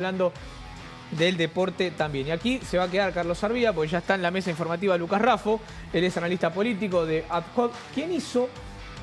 Hablando del deporte también. Y aquí se va a quedar Carlos Arvía, porque ya está en la mesa informativa Lucas Raffo. Él es analista político de AdHoc, quien hizo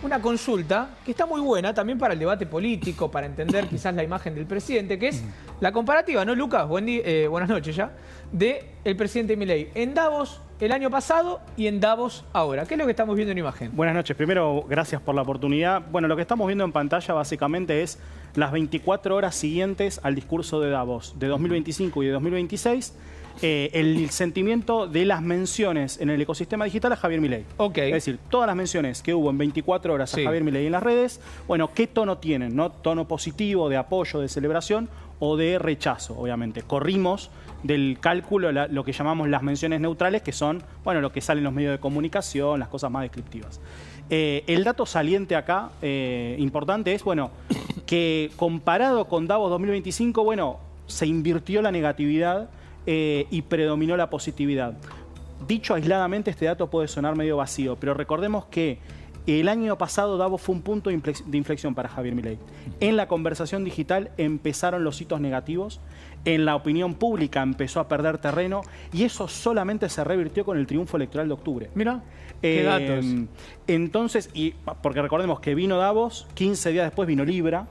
una consulta que está muy buena también para el debate político, para entender quizás la imagen del presidente, que es la comparativa, ¿no, Lucas? Buenas noches ya. Del presidente Milei en Davos el año pasado y en Davos ahora. ¿Qué es lo que estamos viendo en imagen? Buenas noches. Primero, gracias por la oportunidad. Bueno, lo que estamos viendo en pantalla básicamente es las 24 horas siguientes al discurso de Davos de 2025 y de 2026. El sentimiento de las menciones en el ecosistema digital a Javier Milei. Okay. Es decir, todas las menciones que hubo en 24 horas a Javier Milei en las redes, bueno, ¿qué tono tienen? ¿No? Tono positivo, de apoyo, de celebración o de rechazo, obviamente. Corrimos del cálculo lo que llamamos las menciones neutrales, que son, bueno, lo que sale en los medios de comunicación, las cosas más descriptivas. El dato saliente acá, importante, es, bueno, que comparado con Davos 2025, bueno, se invirtió la negatividad y predominó la positividad. Dicho aisladamente, este dato puede sonar medio vacío, pero recordemos que el año pasado Davos fue un punto de inflexión para Javier Milei. En la conversación digital empezaron los hitos negativos, en la opinión pública empezó a perder terreno y eso solamente se revirtió con el triunfo electoral de octubre. Mira, qué datos. Entonces, porque recordemos que vino Davos, 15 días después vino Libra,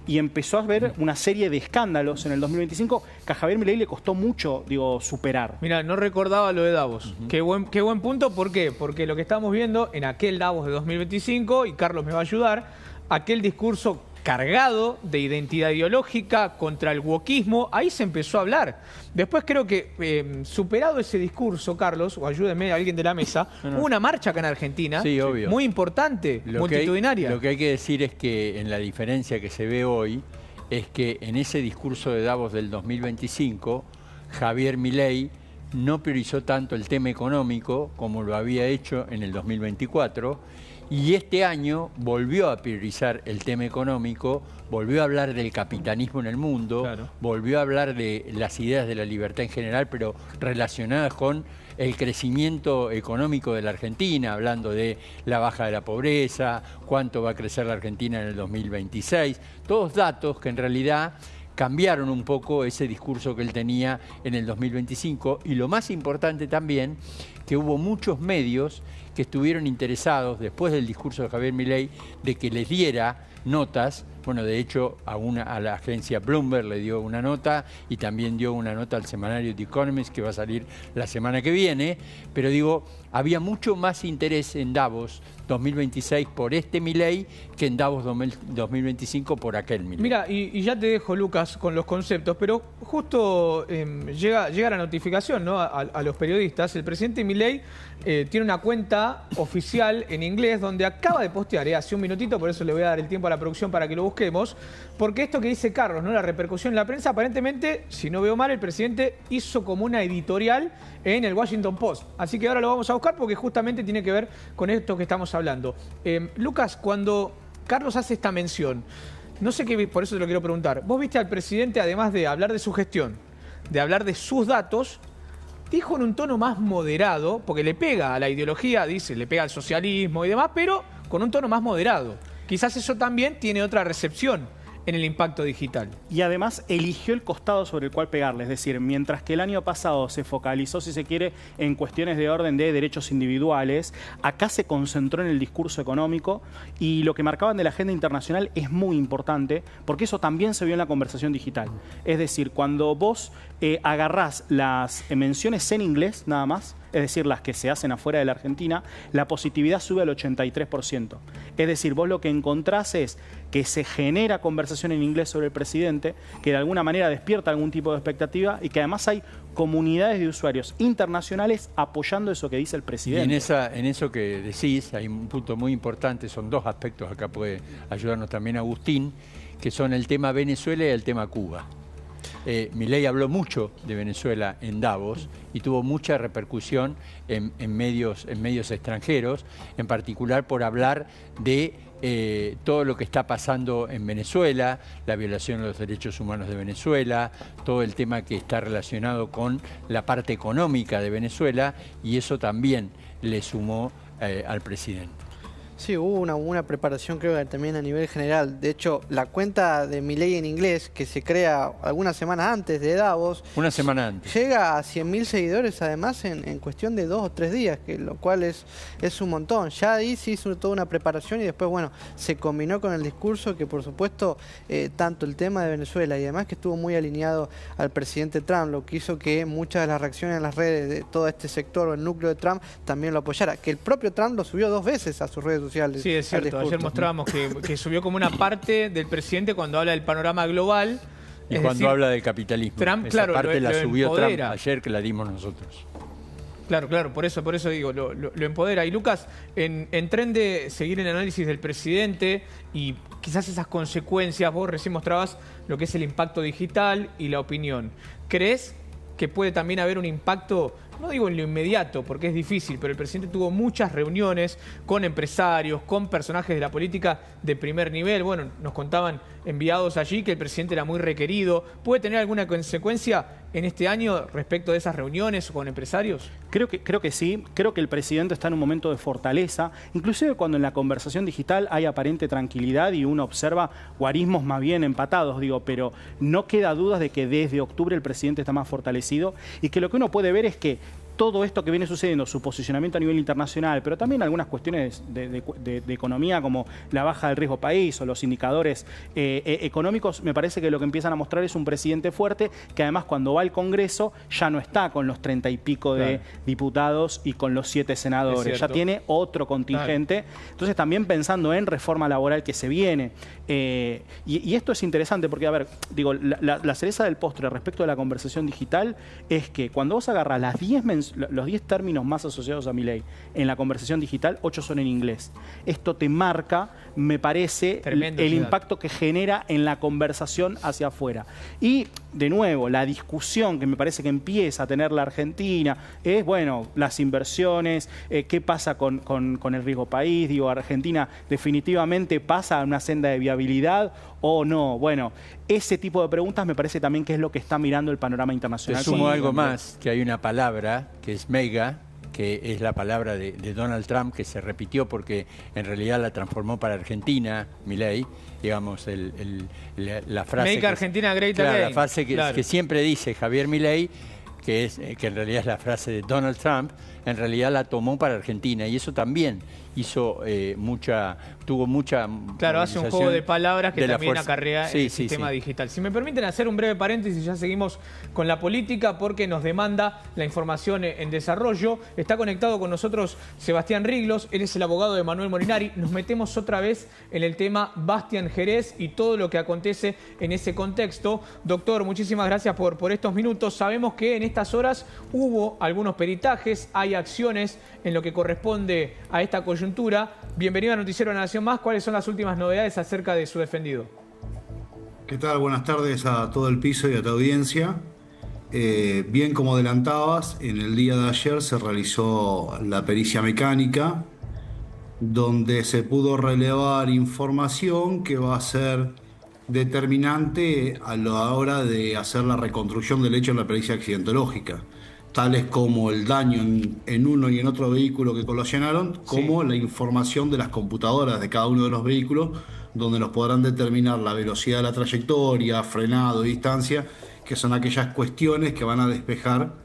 y empezó a ver una serie de escándalos en el 2025 que a Javier Milei le costó mucho, superar. Mira, no recordaba lo de Davos. Qué buen punto. ¿Por qué? Porque lo que estamos viendo en aquel Davos de 2025, y Carlos me va a ayudar, aquel discurso cargado de identidad ideológica contra el wokismo, ahí se empezó a hablar. Después creo que, superado ese discurso, Carlos, o ayúdeme alguien de la mesa, hubo una marcha acá en Argentina, sí, obvio, muy importante, multitudinaria. Lo que hay que decir es que en la diferencia que se ve hoy, es que en ese discurso de Davos del 2025, Javier Milei no priorizó tanto el tema económico como lo había hecho en el 2024, y este año volvió a priorizar el tema económico, volvió a hablar del capitalismo en el mundo, volvió a hablar de las ideas de la libertad en general, pero relacionadas con el crecimiento económico de la Argentina, hablando de la baja de la pobreza, cuánto va a crecer la Argentina en el 2026, todos datos que en realidad cambiaron un poco ese discurso que él tenía en el 2025, y lo más importante también, que hubo muchos medios que estuvieron interesados, después del discurso de Javier Milei, de que les diera notas. Bueno, de hecho, a la agencia Bloomberg le dio una nota y también dio una nota al semanario The Economist, que va a salir la semana que viene. Pero digo, había mucho más interés en Davos 2026 por este Milei que en Davos 2025 por aquel Milei. Mira, y ya te dejo, Lucas, con los conceptos, pero justo llega la notificación, ¿no?, a los periodistas. El presidente Milei tiene una cuenta oficial en inglés donde acaba de postear, hace un minutito, por eso le voy a dar el tiempo a la producción para que lo busquemos, porque esto que dice Carlos, ¿no?, la repercusión en la prensa, aparentemente, si no veo mal, el presidente hizo como una editorial en el Washington Post. Así que ahora lo vamos a buscar porque justamente tiene que ver con esto que estamos hablando. Lucas, cuando Carlos hace esta mención, no sé qué, por eso te lo quiero preguntar, vos viste al presidente, además de hablar de su gestión, de hablar de sus datos, dijo en un tono más moderado, porque le pega a la ideología, dice, le pega al socialismo y demás, pero con un tono más moderado. Quizás eso también tiene otra recepción en el impacto digital. Y además eligió el costado sobre el cual pegarle, es decir, mientras que el año pasado se focalizó, si se quiere, en cuestiones de orden de derechos individuales, acá se concentró en el discurso económico, y lo que marcaban de la agenda internacional es muy importante, porque eso también se vio en la conversación digital. Es decir, cuando vos agarrás las menciones en inglés nada más, es decir, las que se hacen afuera de la Argentina, la positividad sube al 83%. Es decir, vos lo que encontrás es que se genera conversación en inglés sobre el presidente, que de alguna manera despierta algún tipo de expectativa, y que además hay comunidades de usuarios internacionales apoyando eso que dice el presidente. Y en eso que decís, hay un punto muy importante, son dos aspectos, acá puede ayudarnos también Agustín, que son el tema Venezuela y el tema Cuba. Milei habló mucho de Venezuela en Davos y tuvo mucha repercusión en medios extranjeros, en particular por hablar de todo lo que está pasando en Venezuela, la violación de los derechos humanos de Venezuela, todo el tema que está relacionado con la parte económica de Venezuela, y eso también le sumó al presidente. Sí, hubo una preparación creo que también a nivel general. De hecho, la cuenta de Milei en inglés, que se crea algunas semanas antes de Davos... Una semana antes. Llega a 100.000 seguidores además en cuestión de 2 o 3 días, que lo cual es un montón. Ya ahí se hizo toda una preparación y después, bueno, se combinó con el discurso que por supuesto, tanto el tema de Venezuela y además que estuvo muy alineado al presidente Trump, lo que hizo que muchas de las reacciones en las redes de todo este sector o el núcleo de Trump también lo apoyara. Que el propio Trump lo subió 2 veces a sus redes sociales. Sí, es cierto. Ayer mostrábamos que subió como una parte del presidente cuando habla del panorama global. Y cuando habla del capitalismo. Trump, esa claro, parte la subió empodera. Trump ayer, que la dimos nosotros. Claro, por eso digo, lo empodera. Y Lucas, en tren de seguir el análisis del presidente y quizás esas consecuencias, vos recién mostrabas lo que es el impacto digital y la opinión. ¿Crees que puede también haber un impacto, no digo en lo inmediato, porque es difícil, pero el presidente tuvo muchas reuniones con empresarios, con personajes de la política de primer nivel? Bueno, nos contaban enviados allí que el presidente era muy requerido. ¿Puede tener alguna consecuencia en este año respecto de esas reuniones con empresarios? Creo que sí. Creo que el presidente está en un momento de fortaleza, inclusive cuando en la conversación digital hay aparente tranquilidad y uno observa guarismos más bien empatados, pero no queda dudas de que desde octubre el presidente está más fortalecido y que lo que uno puede ver es que todo esto que viene sucediendo, su posicionamiento a nivel internacional, pero también algunas cuestiones de economía como la baja del riesgo país o los indicadores económicos, me parece que lo que empiezan a mostrar es un presidente fuerte que además cuando va al Congreso ya no está con los 30 y pico de diputados y con los 7 senadores, ya tiene otro contingente. Entonces también pensando en reforma laboral que se viene. Y esto es interesante porque, a ver, digo, la cereza del postre respecto de la conversación digital es que cuando vos agarras los 10 términos más asociados a Milei en la conversación digital, 8 son en inglés. Esto te marca, me parece, el impacto que genera en la conversación hacia afuera. Y, de nuevo, la discusión que me parece que empieza a tener la Argentina es, bueno, las inversiones, qué pasa con el riesgo país. Digo, Argentina definitivamente pasa a una senda de viabilidad o no. Bueno, ese tipo de preguntas me parece también que es lo que está mirando el panorama internacional. Te sumo algo más, que hay una palabra que es mega, que es la palabra de Donald Trump, que se repitió porque en realidad la transformó para Argentina, Milei, digamos, la frase... Make Argentina Great Again. La frase que siempre dice Javier Milei, que en realidad es la frase de Donald Trump, en realidad la tomó para Argentina, y eso también tuvo mucha... Claro, hace un juego de palabras que también acarrea el sí, sistema digital. Si me permiten hacer un breve paréntesis, ya seguimos con la política porque nos demanda la información en desarrollo. Está conectado con nosotros Sebastián Riglos, él es el abogado de Manuel Molinari. Nos metemos otra vez en el tema Bastián Jerez y todo lo que acontece en ese contexto. Doctor, muchísimas gracias por estos minutos. Sabemos que en estas horas hubo algunos peritajes, hay acciones en lo que corresponde a esta coyuntura. Bienvenido a Noticiero La Nación Más. ¿Cuáles son las últimas novedades acerca de su defendido? ¿Qué tal? Buenas tardes a todo el piso y a tu audiencia. Bien, como adelantabas, en el día de ayer se realizó la pericia mecánica, donde se pudo relevar información que va a ser determinante a la hora de hacer la reconstrucción del hecho en la pericia accidentológica, tales como el daño en uno y en otro vehículo que colisionaron, como la información de las computadoras de cada uno de los vehículos, donde nos podrán determinar la velocidad de la trayectoria, frenado, distancia, que son aquellas cuestiones que van a despejar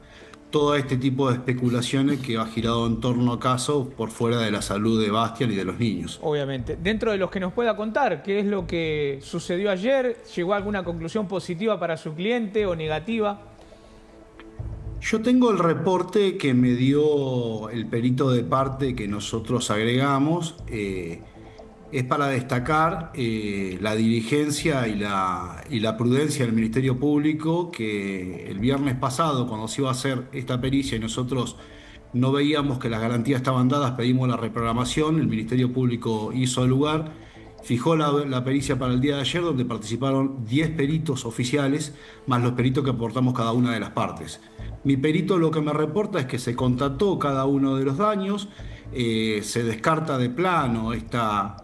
todo este tipo de especulaciones que ha girado en torno a casos por fuera de la salud de Bastián y de los niños. Obviamente. Dentro de los que nos pueda contar, ¿qué es lo que sucedió ayer? ¿Llegó a alguna conclusión positiva para su cliente o negativa? Yo tengo el reporte que me dio el perito de parte que nosotros agregamos. Es para destacar la diligencia y la prudencia del Ministerio Público, que el viernes pasado, cuando se iba a hacer esta pericia y nosotros no veíamos que las garantías estaban dadas, pedimos la reprogramación, el Ministerio Público hizo el lugar, fijó la pericia para el día de ayer, donde participaron 10 peritos oficiales, más los peritos que aportamos cada una de las partes. Mi perito lo que me reporta es que se constató cada uno de los daños, se descarta de plano esta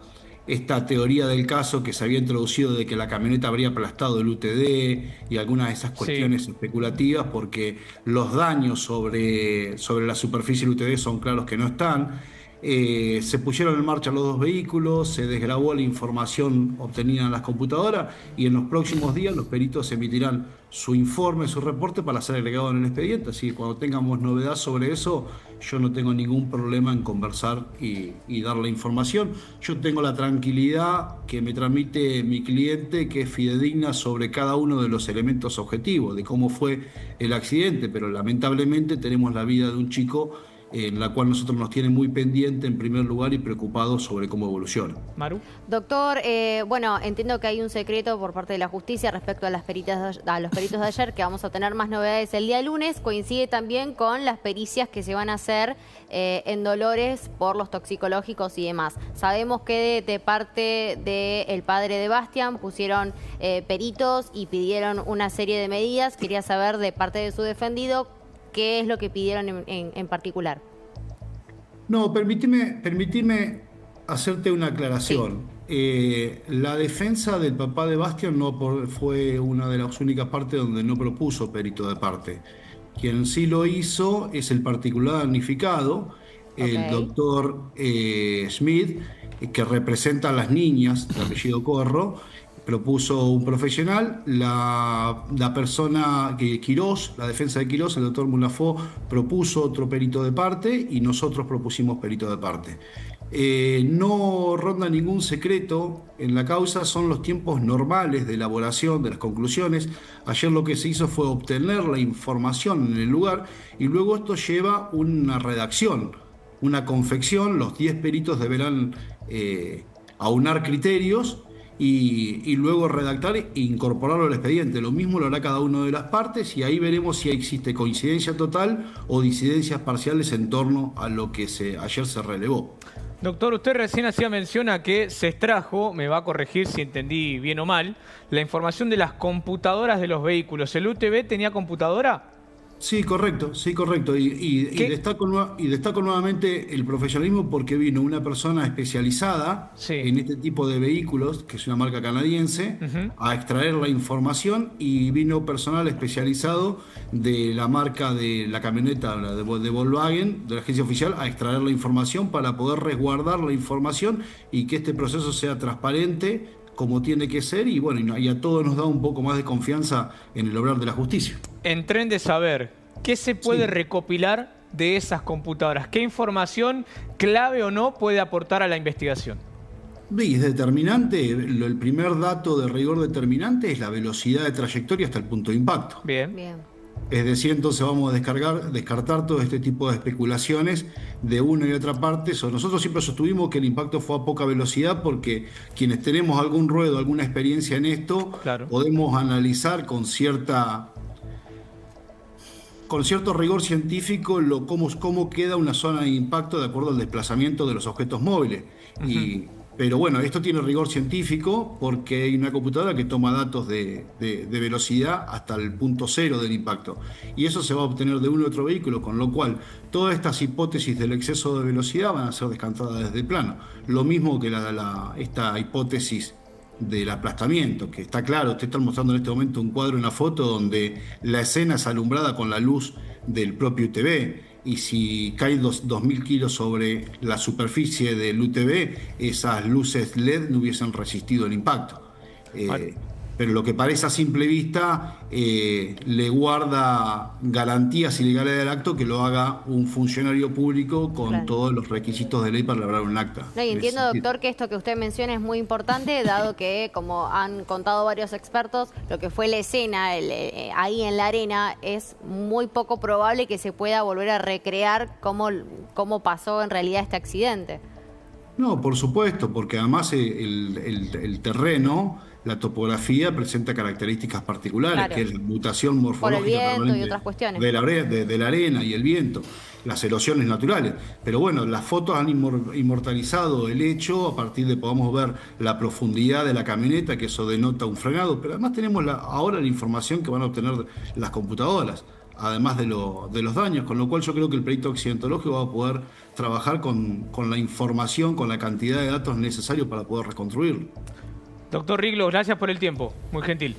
teoría del caso que se había introducido de que la camioneta habría aplastado el UTD y algunas de esas cuestiones especulativas, porque los daños sobre la superficie del UTD son claros que no están. Se pusieron en marcha los dos vehículos, se desgrabó la información obtenida en las computadoras y en los próximos días los peritos emitirán su informe, su reporte para ser agregado en el expediente. Así que cuando tengamos novedad sobre eso, yo no tengo ningún problema en conversar y dar la información. Yo tengo la tranquilidad que me transmite mi cliente, que es fidedigna sobre cada uno de los elementos objetivos, de cómo fue el accidente, pero lamentablemente tenemos la vida de un chico en la cual nosotros nos tiene muy pendiente en primer lugar y preocupados sobre cómo evoluciona. Maru. Doctor, bueno, entiendo que hay un secreto por parte de la justicia respecto a los peritos de ayer, que vamos a tener más novedades el día lunes. Coincide también con las pericias que se van a hacer en Dolores por los toxicológicos y demás. Sabemos que de parte del padre de Bastián pusieron peritos y pidieron una serie de medidas. Quería saber de parte de su defendido qué es lo que pidieron en particular. No, permitime hacerte una aclaración. Sí. La defensa del papá de Bastián fue una de las únicas partes donde no propuso perito de parte. Quien sí lo hizo es el particular damnificado, el doctor Smith, que representa a las niñas de apellido Corro. Propuso un profesional, la persona que Quirós, la defensa de Quirós, el doctor Mulafó, propuso otro perito de parte y nosotros propusimos perito de parte. No ronda ningún secreto en la causa, son los tiempos normales de elaboración de las conclusiones. Ayer lo que se hizo fue obtener la información en el lugar y luego esto lleva una redacción, una confección. Los 10 peritos deberán aunar criterios y luego redactar e incorporarlo al expediente. Lo mismo lo hará cada una de las partes y ahí veremos si existe coincidencia total o disidencias parciales en torno a lo que ayer se relevó. Doctor, usted recién hacía mención a que se extrajo, me va a corregir si entendí bien o mal, la información de las computadoras de los vehículos. ¿El UTV tenía computadora? Sí, correcto. Y destaco nuevamente el profesionalismo porque vino una persona especializada en este tipo de vehículos, que es una marca canadiense, a extraer la información, y vino personal especializado de la marca de la camioneta de Volkswagen, de la agencia oficial, a extraer la información para poder resguardar la información y que este proceso sea transparente como tiene que ser, y bueno, y a todos nos da un poco más de confianza en el obrar de la justicia. En tren de saber, ¿qué se puede recopilar de esas computadoras? ¿Qué información, clave o no, puede aportar a la investigación? Es determinante, el primer dato de rigor determinante es la velocidad de trayectoria hasta el punto de impacto. Bien. Es decir, entonces vamos a descartar todo este tipo de especulaciones de una y otra parte. Nosotros siempre sostuvimos que el impacto fue a poca velocidad porque quienes tenemos algún ruedo, alguna experiencia en esto, podemos analizar con cierto rigor científico cómo queda una zona de impacto de acuerdo al desplazamiento de los objetos móviles. Pero bueno, esto tiene rigor científico porque hay una computadora que toma datos de velocidad hasta el punto cero del impacto. Y eso se va a obtener de uno u otro vehículo, con lo cual todas estas hipótesis del exceso de velocidad van a ser descartadas desde el plano. Lo mismo que esta hipótesis del aplastamiento, que está claro, usted está mostrando en este momento un cuadro, una foto donde la escena es alumbrada con la luz del propio UTV. Y si caen 2.000 kilos sobre la superficie del UTV, esas luces LED no hubiesen resistido el impacto. Pero lo que parece a simple vista le guarda garantías ilegales del acto que lo haga un funcionario público con todos los requisitos de ley para elaborar un acta. No, y entiendo, doctor, que esto que usted menciona es muy importante, dado que, como han contado varios expertos, lo que fue la escena ahí en la arena es muy poco probable que se pueda volver a recrear cómo pasó en realidad este accidente. No, por supuesto, porque además el terreno, la topografía presenta características particulares, que es la mutación morfológica por el viento y otras cuestiones de la arena y el viento, las erosiones naturales. Pero bueno, las fotos han inmortalizado el hecho a partir de podamos ver la profundidad de la camioneta, que eso denota un frenado, pero además tenemos ahora la información que van a obtener las computadoras, además de los daños, con lo cual yo creo que el perito accidentológico va a poder trabajar con la información, con la cantidad de datos necesarios para poder reconstruirlo. Doctor Riglos, gracias por el tiempo, muy gentil.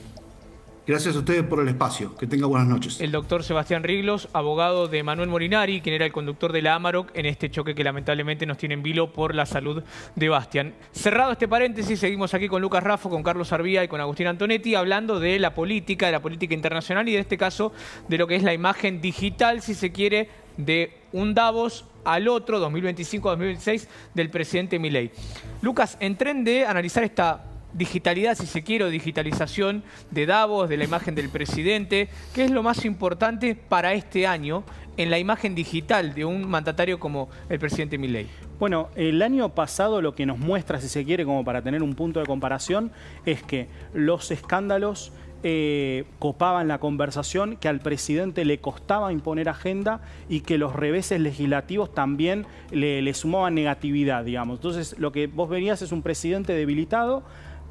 Gracias a ustedes por el espacio. Que tenga buenas noches. El doctor Sebastián Riglos, abogado de Manuel Molinari, quien era el conductor de la Amarok en este choque que lamentablemente nos tiene en vilo por la salud de Bastián. Cerrado este paréntesis, seguimos aquí con Lucas Raffo, con Carlos Arbía y con Agustín Antonetti, hablando de la política internacional y de este caso de lo que es la imagen digital, si se quiere, de un Davos al otro, 2025-2026, del presidente Milei. Lucas, en tren de analizar esta digitalidad, si se quiere, o digitalización de Davos, de la imagen del presidente, ¿qué es lo más importante para este año en la imagen digital de un mandatario como el presidente Milei? Bueno, el año pasado lo que nos muestra, si se quiere, como para tener un punto de comparación, es que los escándalos copaban la conversación, que al presidente le costaba imponer agenda y que los reveses legislativos también le sumaban negatividad, digamos. Entonces, lo que vos verías es un presidente debilitado.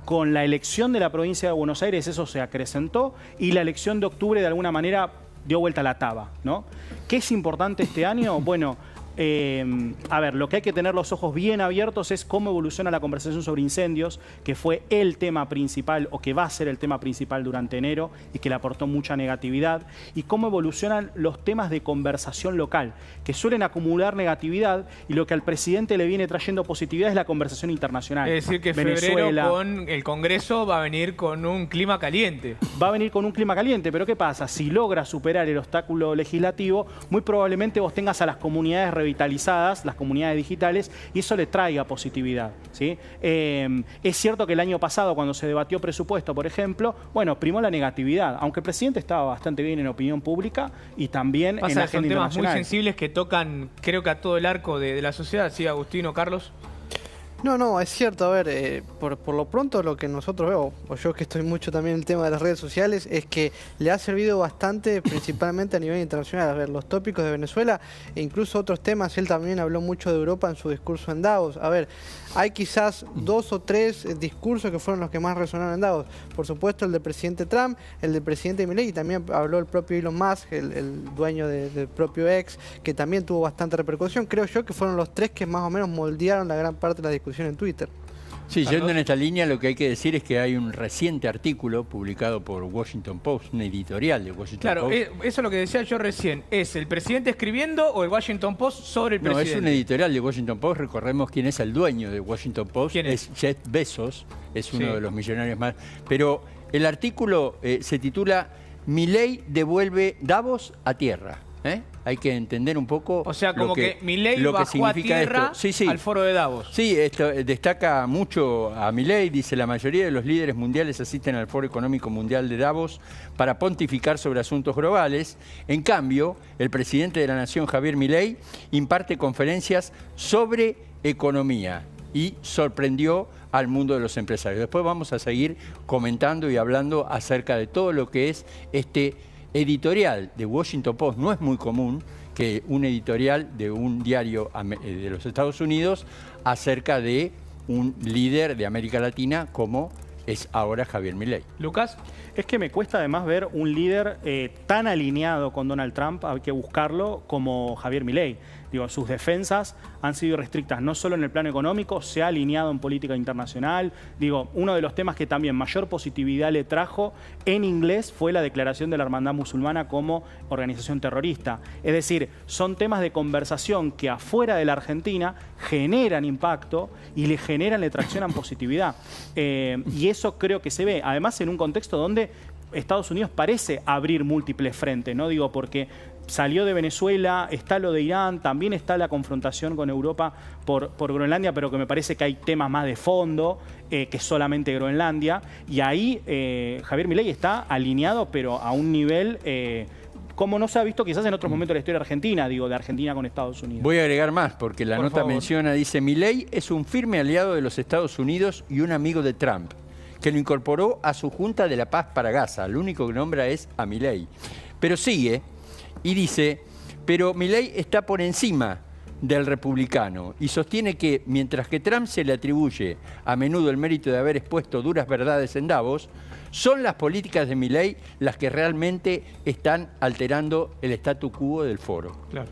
Con la elección de la provincia de Buenos Aires eso se acrecentó y la elección de octubre de alguna manera dio vuelta a la taba, ¿no? ¿Qué es importante este año? Bueno, a ver, lo que hay que tener los ojos bien abiertos es cómo evoluciona la conversación sobre incendios, que fue el tema principal o que va a ser el tema principal durante enero y que le aportó mucha negatividad, y cómo evolucionan los temas de conversación local, que suelen acumular negatividad, y lo que al presidente le viene trayendo positividad es la conversación internacional. Es decir, que Venezuela, febrero con el Congreso va a venir con un clima caliente. Va a venir con un clima caliente, pero ¿qué pasa? Si logra superar el obstáculo legislativo, muy probablemente vos tengas a las comunidades revitalizadas, las comunidades digitales, y eso le traiga positividad, ¿sí? Es cierto que el año pasado, cuando se debatió presupuesto, por ejemplo, bueno, primó la negatividad, aunque el presidente estaba bastante bien en opinión pública y también en la agenda internacional. Son temas muy sensibles que tocan, creo que a todo el arco de la sociedad, ¿sí, Agustín o Carlos? No, es cierto. A ver, por lo pronto lo que nosotros vemos, o yo que estoy mucho también en el tema de las redes sociales, es que le ha servido bastante, principalmente a nivel internacional. A ver, los tópicos de Venezuela e incluso otros temas. Él también habló mucho de Europa en su discurso en Davos. A ver, hay quizás 2 o 3 discursos que fueron los que más resonaron en Davos. Por supuesto, el del presidente Trump, el del presidente Milei, y también habló el propio Elon Musk, el dueño del propio X, que también tuvo bastante repercusión. Creo yo que fueron los 3 que más o menos moldearon la gran parte de la discusión en Twitter. Sí, yendo en esta línea, lo que hay que decir es que hay un reciente artículo publicado por Washington Post, un editorial de Washington Post. Claro, eso es lo que decía yo recién. ¿Es el presidente escribiendo o el Washington Post sobre el presidente? No, es un editorial de Washington Post. Recordemos quién es el dueño de Washington Post. ¿Quién es? Jeff Bezos, es uno de los millonarios más. Pero el artículo se titula Milei devuelve Davos a tierra. Hay que entender un poco. O sea, como que Milei bajó a tierra al foro de Davos. Sí, esto destaca mucho a Milei. Dice: la mayoría de los líderes mundiales asisten al Foro Económico Mundial de Davos para pontificar sobre asuntos globales. En cambio, el presidente de la Nación, Javier Milei, imparte conferencias sobre economía y sorprendió al mundo de los empresarios. Después vamos a seguir comentando y hablando acerca de todo lo que es este editorial de Washington Post. No es muy común que un editorial de un diario de los Estados Unidos acerca de un líder de América Latina como es ahora Javier Milei. Lucas, es que me cuesta además ver un líder tan alineado con Donald Trump, hay que buscarlo, como Javier Milei. Digo, sus defensas han sido restrictas no solo en el plano económico, se ha alineado en política internacional. Digo, uno de los temas que también mayor positividad le trajo en inglés fue la declaración de la Hermandad Musulmana como organización terrorista. Es decir, son temas de conversación que afuera de la Argentina generan impacto y le traccionan positividad. Y eso creo que se ve, además en un contexto donde Estados Unidos parece abrir múltiples frentes, ¿no? Digo, porque salió de Venezuela, está lo de Irán, también está la confrontación con Europa por Groenlandia, pero que me parece que hay temas más de fondo que solamente Groenlandia. Y ahí Javier Milei está alineado, pero a un nivel como no se ha visto quizás en otros momentos de la historia argentina, digo, de Argentina con Estados Unidos. Voy a agregar más, porque la nota menciona, dice: Milei es un firme aliado de los Estados Unidos y un amigo de Trump, que lo incorporó a su Junta de la Paz para Gaza. Lo único que nombra es a Milei. Pero sigue y dice: pero Milei está por encima del republicano y sostiene que, mientras que Trump se le atribuye a menudo el mérito de haber expuesto duras verdades en Davos, son las políticas de Milei las que realmente están alterando el statu quo del foro. Claro.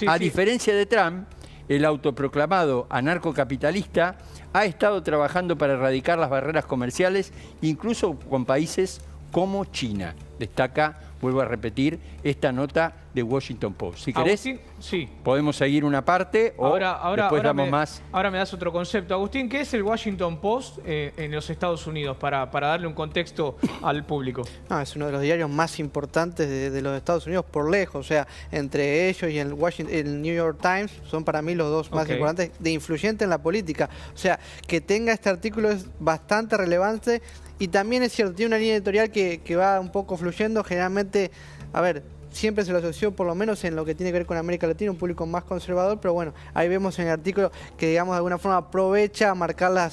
A diferencia de Trump, el autoproclamado anarcocapitalista ha estado trabajando para erradicar las barreras comerciales, incluso con países como China. Destaca, vuelvo a repetir, esta nota de Washington Post. Si querés, Agustín, sí. podemos seguir una parte o después damos más. Ahora me das otro concepto. Agustín, ¿qué es el Washington Post en los Estados Unidos para darle un contexto al público? No, es uno de los diarios más importantes de los Estados Unidos por lejos. O sea, entre ellos y el New York Times son para mí los dos más importantes de influyente en la política. O sea, que tenga este artículo es bastante relevante y también es cierto, tiene una línea editorial que va un poco fluyendo. Generalmente, a ver, siempre se lo asoció, por lo menos en lo que tiene que ver con América Latina, un público más conservador, pero bueno, ahí vemos en el artículo que, digamos, de alguna forma aprovecha a marcar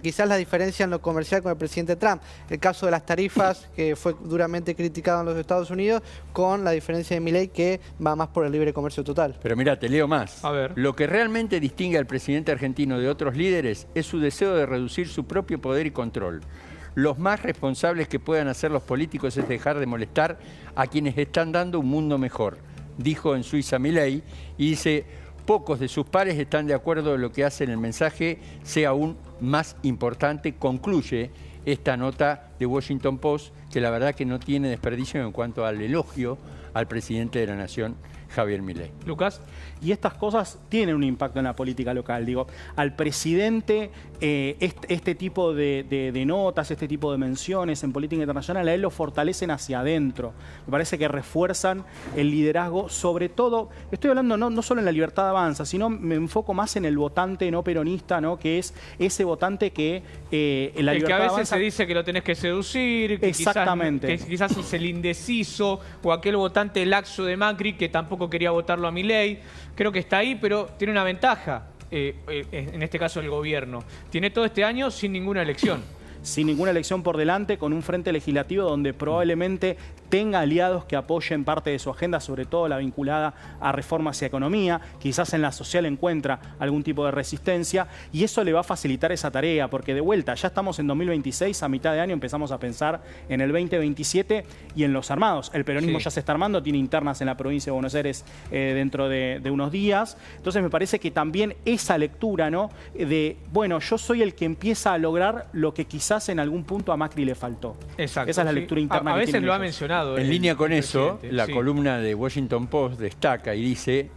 quizás la diferencia en lo comercial con el presidente Trump. El caso de las tarifas, que fue duramente criticado en los Estados Unidos, con la diferencia de Milei, que va más por el libre comercio total. Pero mira, te leo más. A ver. Lo que realmente distingue al presidente argentino de otros líderes es su deseo de reducir su propio poder y control. Los más responsables que puedan hacer los políticos es dejar de molestar a quienes están dando un mundo mejor, dijo en Suiza Milei, y dice, pocos de sus pares están de acuerdo en lo que hace en el mensaje sea aún más importante, concluye esta nota de Washington Post, que la verdad que no tiene desperdicio en cuanto al elogio al presidente de la Nación, Javier Milei. Lucas. Y estas cosas tienen un impacto en la política local. Digo, al presidente este tipo de notas, este tipo de menciones en política internacional, a él lo fortalecen hacia adentro. Me parece que refuerzan el liderazgo, sobre todo, estoy hablando no solo en la Libertad Avanza, sino me enfoco más en el votante no peronista, ¿no? Que es ese votante que en la Libertad Avanza... El que a veces se dice que lo tenés que seducir, que exactamente. Quizás es el indeciso, o aquel votante laxo de Macri que tampoco quería votarlo a Milei. Creo que está ahí, pero tiene una ventaja, en este caso el gobierno. Tiene todo este año sin ninguna elección. Sin ninguna elección por delante, con un frente legislativo donde probablemente tenga aliados que apoyen parte de su agenda, sobre todo la vinculada a reformas y a economía. Quizás en la social encuentra algún tipo de resistencia y eso le va a facilitar esa tarea, porque de vuelta, ya estamos en 2026, a mitad de año empezamos a pensar en el 2027 y en los armados. El peronismo ya se está armando, tiene internas en la provincia de Buenos Aires dentro de unos días. Entonces me parece que también esa lectura, ¿no? De, bueno, yo soy el que empieza a lograr lo que quizás en algún punto a Macri le faltó. Exacto. Esa es la lectura interna. A que veces lo ha ellos. mencionado. En línea con eso, la sí. columna de Washington Post destaca y dice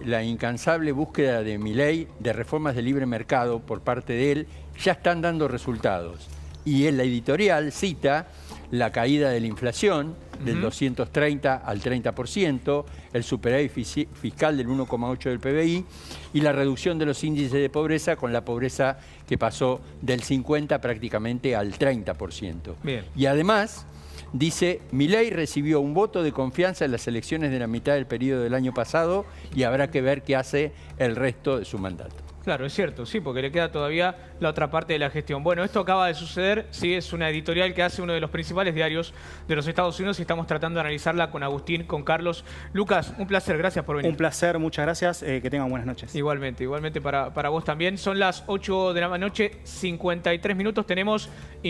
la incansable búsqueda de Milei de reformas de libre mercado por parte de él ya están dando resultados. Y en la editorial cita la caída de la inflación del 230 al 30%, el superávit fiscal del 1,8 del PBI y la reducción de los índices de pobreza, con la pobreza que pasó del 50 prácticamente al 30%. Bien. Y además dice, Milei recibió un voto de confianza en las elecciones de la mitad del periodo del año pasado y habrá que ver qué hace el resto de su mandato. Claro, es cierto, sí, porque le queda todavía la otra parte de la gestión. Bueno, esto acaba de suceder, sí, es una editorial que hace uno de los principales diarios de los Estados Unidos y estamos tratando de analizarla con Agustín, con Carlos. Lucas, un placer, gracias por venir. Un placer, muchas gracias, que tengan buenas noches. Igualmente para vos también. Son las 8 de la noche, 53 minutos, tenemos...